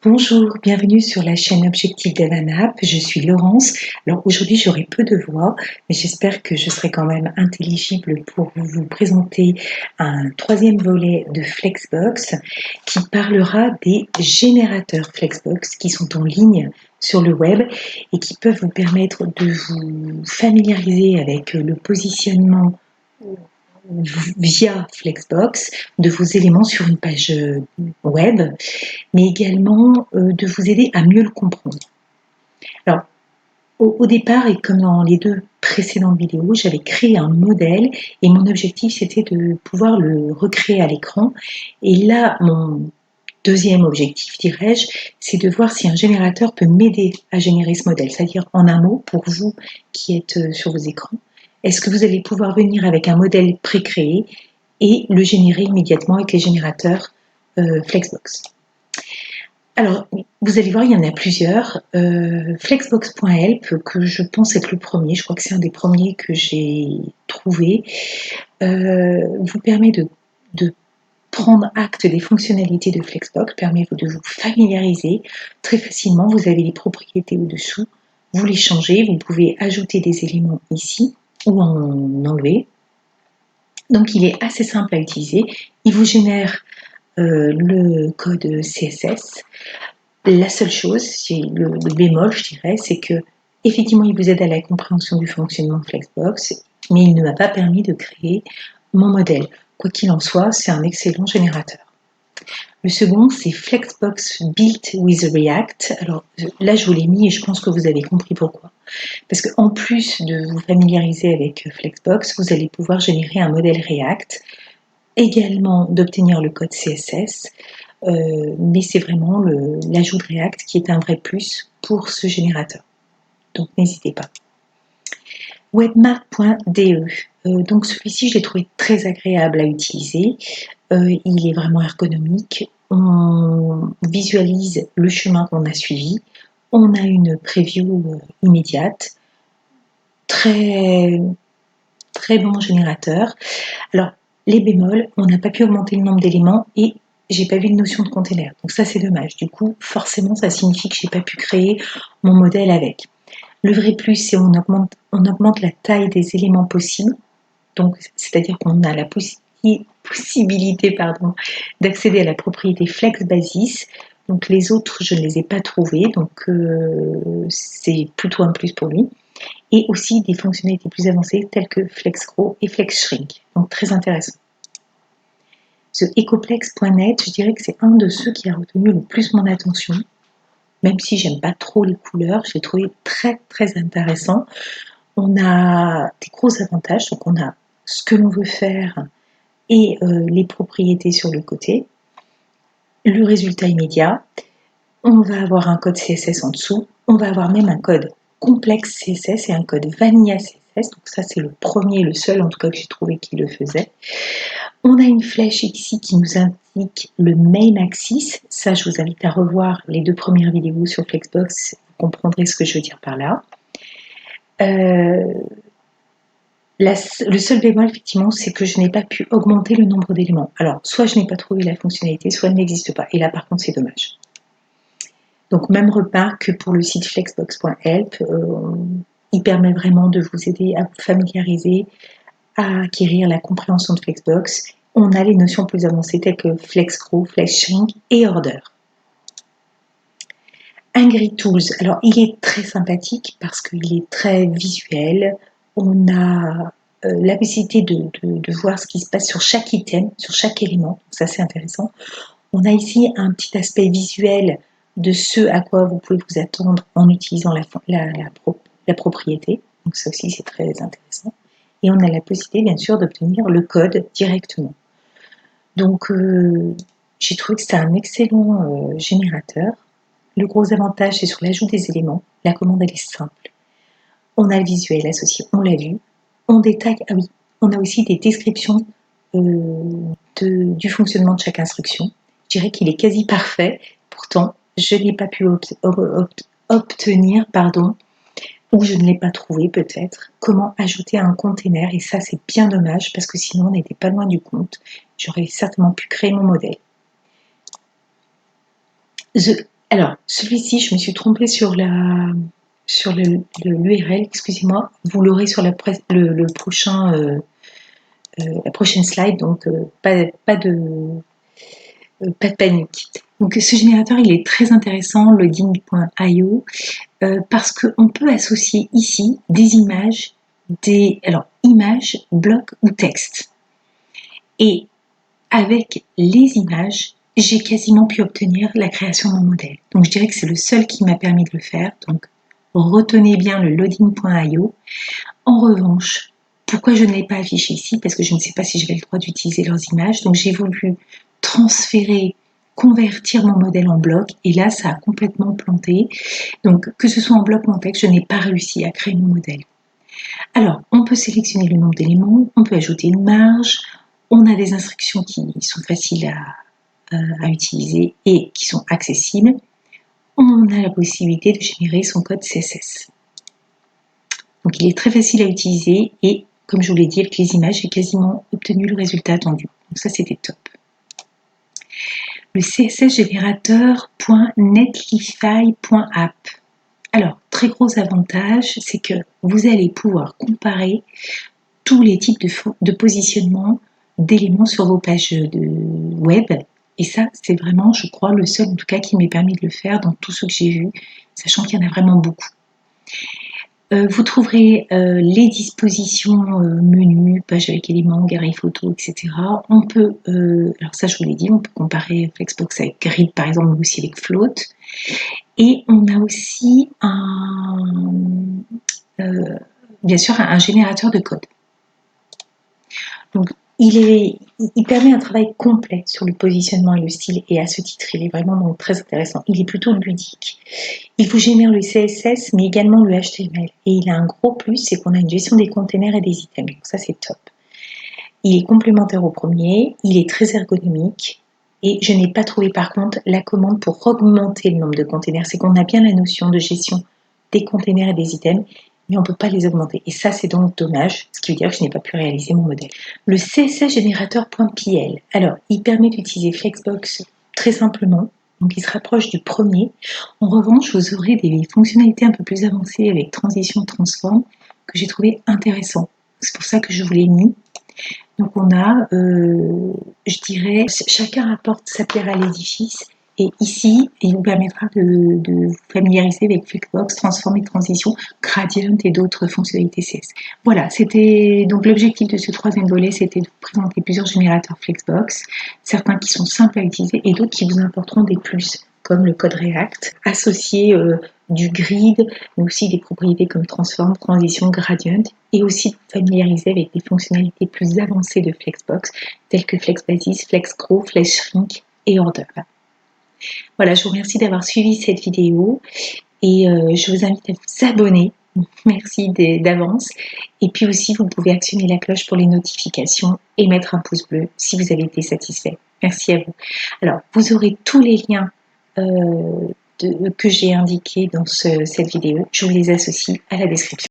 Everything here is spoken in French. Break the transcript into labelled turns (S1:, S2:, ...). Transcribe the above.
S1: Bonjour, bienvenue sur la chaîne Objectif d'Evanap. Je suis Laurence. Alors aujourd'hui, j'aurai peu de voix, mais j'espère que je serai quand même intelligible pour vous présenter un troisième volet de Flexbox qui parlera des générateurs Flexbox qui sont en ligne sur le web et qui peuvent vous permettre de vous familiariser avec le positionnement via Flexbox de vos éléments sur une page web, mais également de vous aider à mieux le comprendre. Alors, au départ, et comme dans les deux précédentes vidéos, j'avais créé un modèle et mon objectif c'était de pouvoir le recréer à l'écran. Et là, mon deuxième objectif, dirais-je, c'est de voir si un générateur peut m'aider à générer ce modèle. C'est-à-dire, en un mot, pour vous qui êtes sur vos écrans, est-ce que vous allez pouvoir venir avec un modèle pré-créé et le générer immédiatement avec les générateurs Flexbox? Alors, vous allez voir, il y en a plusieurs. Flexbox.help, que je pense être le premier, je crois que c'est un des premiers que j'ai trouvé, vous permet de prendre acte des fonctionnalités de Flexbox, permet de vous familiariser très facilement. Vous avez les propriétés au-dessous, vous les changez, vous pouvez ajouter des éléments ici ou en enlever. Donc, il est assez simple à utiliser. Il vous génère le code CSS. La seule chose, c'est le bémol, je dirais, c'est que effectivement, il vous aide à la compréhension du fonctionnement de Flexbox, mais il ne m'a pas permis de créer mon modèle. Quoi qu'il en soit, c'est un excellent générateur. Le second, c'est Flexbox Built with React. Alors là, je vous l'ai mis et je pense que vous avez compris pourquoi. Parce qu'en plus de vous familiariser avec Flexbox, vous allez pouvoir générer un modèle React, également d'obtenir le code CSS, mais c'est vraiment l'ajout de React qui est un vrai plus pour ce générateur. Donc n'hésitez pas. Webmap.de. Donc celui-ci, je l'ai trouvé très agréable à utiliser. Il est vraiment ergonomique. On visualise le chemin qu'on a suivi. On a une preview immédiate. Très, très bon générateur. Alors, les bémols, on n'a pas pu augmenter le nombre d'éléments et j'ai pas vu de notion de container. Donc ça, c'est dommage. Du coup, forcément, ça signifie que j'ai pas pu créer mon modèle avec. Le vrai plus, c'est on augmente la taille des éléments possibles. Donc, c'est-à-dire qu'on a la possibilité d'accéder à la propriété Flex Basis. Donc les autres, je ne les ai pas trouvés. Donc c'est plutôt un plus pour lui. Et aussi des fonctionnalités plus avancées telles que FlexGrow et FlexShrink. Donc très intéressant. Ce Ecoplex.net, je dirais que c'est un de ceux qui a retenu le plus mon attention. Même si j'aime pas trop les couleurs, je l'ai trouvé très très intéressant. On a des gros avantages, donc on a ce que l'on veut faire et les propriétés sur le côté. Le résultat immédiat, on va avoir un code CSS en dessous, on va avoir même un code complexe CSS et un code vanilla CSS, donc ça c'est le premier, le seul en tout cas que j'ai trouvé qui le faisait. On a une flèche ici qui nous indique le main axis, ça je vous invite à revoir les deux premières vidéos sur Flexbox, vous comprendrez ce que je veux dire par là. Le seul bémol, effectivement, c'est que je n'ai pas pu augmenter le nombre d'éléments. Alors, soit je n'ai pas trouvé la fonctionnalité, soit elle n'existe pas. Et là, par contre, c'est dommage. Donc, même repas que pour le site flexbox.help, il permet vraiment de vous aider à vous familiariser, à acquérir la compréhension de Flexbox. On a les notions plus avancées telles que FlexGrow, FlexShrink et Order. Angry Tools, alors il est très sympathique parce qu'il est très visuel. On a la possibilité de voir ce qui se passe sur chaque item, sur chaque élément. Ça, c'est intéressant. On a ici un petit aspect visuel de ce à quoi vous pouvez vous attendre en utilisant la propriété. Donc ça aussi, c'est très intéressant. Et on a la possibilité, bien sûr, d'obtenir le code directement. Donc, j'ai trouvé que c'était un excellent générateur. Le gros avantage, c'est sur l'ajout des éléments. La commande, elle est simple. On a le visuel associé, on l'a vu. On détaille, ah oui, on a aussi des descriptions du fonctionnement de chaque instruction. Je dirais qu'il est quasi parfait. Pourtant, je n'ai pas pu obtenir, ou je ne l'ai pas trouvé peut-être, comment ajouter un container. Et ça, c'est bien dommage parce que sinon, on n'était pas loin du compte. J'aurais certainement pu créer mon modèle. Alors, celui-ci, je me suis trompée sur l'URL, excusez-moi. Vous l'aurez sur le prochain, la prochaine slide, donc pas de panique. Donc ce générateur, il est très intéressant, loading.io, parce qu'on peut associer ici des images, images, blocs ou texte. Et avec les images, j'ai quasiment pu obtenir la création de mon modèle. Donc je dirais que c'est le seul qui m'a permis de le faire. Donc retenez bien le loading.io. En revanche, pourquoi je ne l'ai pas affiché ici? Parce que je ne sais pas si j'avais le droit d'utiliser leurs images. Donc j'ai voulu convertir mon modèle en bloc, et là ça a complètement planté. Donc que ce soit en bloc ou en texte, je n'ai pas réussi à créer mon modèle. Alors, on peut sélectionner le nombre d'éléments, on peut ajouter une marge, on a des instructions qui sont faciles à utiliser et qui sont accessibles. On a la possibilité de générer son code CSS. Donc il est très facile à utiliser et comme je vous l'ai dit, avec les images, j'ai quasiment obtenu le résultat attendu. Donc ça, c'était top. Le CSS générateur.netlify.app. Alors, très gros avantage, c'est que vous allez pouvoir comparer tous les types de positionnement d'éléments sur vos pages de web. Et ça, c'est vraiment, je crois, le seul en tout cas qui m'ait permis de le faire dans tout ce que j'ai vu, sachant qu'il y en a vraiment beaucoup. Vous trouverez les dispositions menus, page avec éléments, galerie photo, etc. On peut, alors ça je vous l'ai dit, on peut comparer Flexbox avec Grid par exemple, mais aussi avec Float. Et on a aussi bien sûr un générateur de code. Donc il permet un travail complet sur le positionnement et le style, et à ce titre il est vraiment très intéressant. Il est plutôt ludique. Il vous génère le CSS mais également le HTML, et il a un gros plus, c'est qu'on a une gestion des containers et des items, donc ça c'est top. Il est complémentaire au premier, il est très ergonomique, et je n'ai pas trouvé par contre la commande pour augmenter le nombre de containers. C'est qu'on a bien la notion de gestion des containers et des items, mais on ne peut pas les augmenter. Et ça, c'est donc dommage, ce qui veut dire que je n'ai pas pu réaliser mon modèle. Le CSS générateur.pl, alors, il permet d'utiliser Flexbox très simplement, donc il se rapproche du premier. En revanche, vous aurez des fonctionnalités un peu plus avancées avec transition, transform, que j'ai trouvé intéressant. C'est pour ça que je vous l'ai mis. Donc on a, je dirais, chacun rapporte sa pierre à l'édifice. Et ici, il vous permettra de vous familiariser avec Flexbox, Transform et Transition, Gradient et d'autres fonctionnalités CS. Voilà, c'était donc l'objectif de ce troisième volet, c'était de vous présenter plusieurs générateurs Flexbox, certains qui sont simples à utiliser et d'autres qui vous apporteront des plus, comme le code React, associé du grid, mais aussi des propriétés comme Transform, Transition, Gradient, et aussi de vous familiariser avec des fonctionnalités plus avancées de Flexbox, telles que FlexBasis, FlexGrow, FlexShrink et Order. Voilà, je vous remercie d'avoir suivi cette vidéo et je vous invite à vous abonner. Merci d'avance. Et puis aussi, vous pouvez actionner la cloche pour les notifications et mettre un pouce bleu si vous avez été satisfait. Merci à vous. Alors, vous aurez tous les liens que j'ai indiqués dans cette vidéo. Je vous les associe à la description.